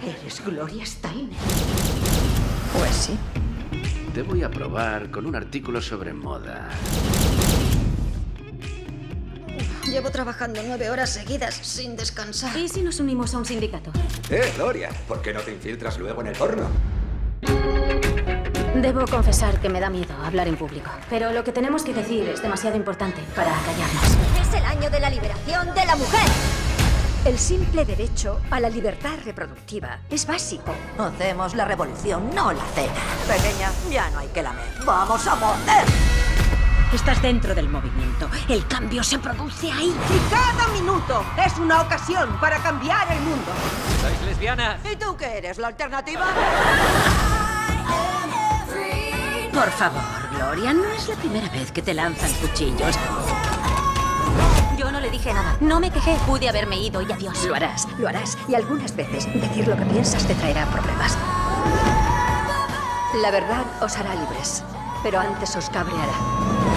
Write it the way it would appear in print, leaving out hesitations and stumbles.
Eres Gloria Steinem. Pues sí. Te voy a probar con un artículo sobre moda. Llevo trabajando 9 horas seguidas sin descansar. ¿Y si nos unimos a un sindicato? Gloria, ¿por qué no te infiltras luego en el porno? Debo confesar que me da miedo hablar en público. Pero lo que tenemos que decir es demasiado importante para callarnos. Es el año de la liberación de la mujer. El simple derecho a la libertad reproductiva es básico. Hacemos la revolución, no la cena. Pequeña, ya no hay que lamer. ¡Vamos a morder! Estás dentro del movimiento. El cambio se produce ahí. Y cada minuto es una ocasión para cambiar el mundo. ¿Sois lesbianas? ¿Y tú qué eres, la alternativa? Por favor, Gloria, no es la primera vez que te lanzan cuchillos. Yo no le dije nada. No me quejé. Pude haberme ido y adiós. Lo harás. Y algunas veces decir lo que piensas te traerá problemas. La verdad os hará libres, pero antes os cabreará.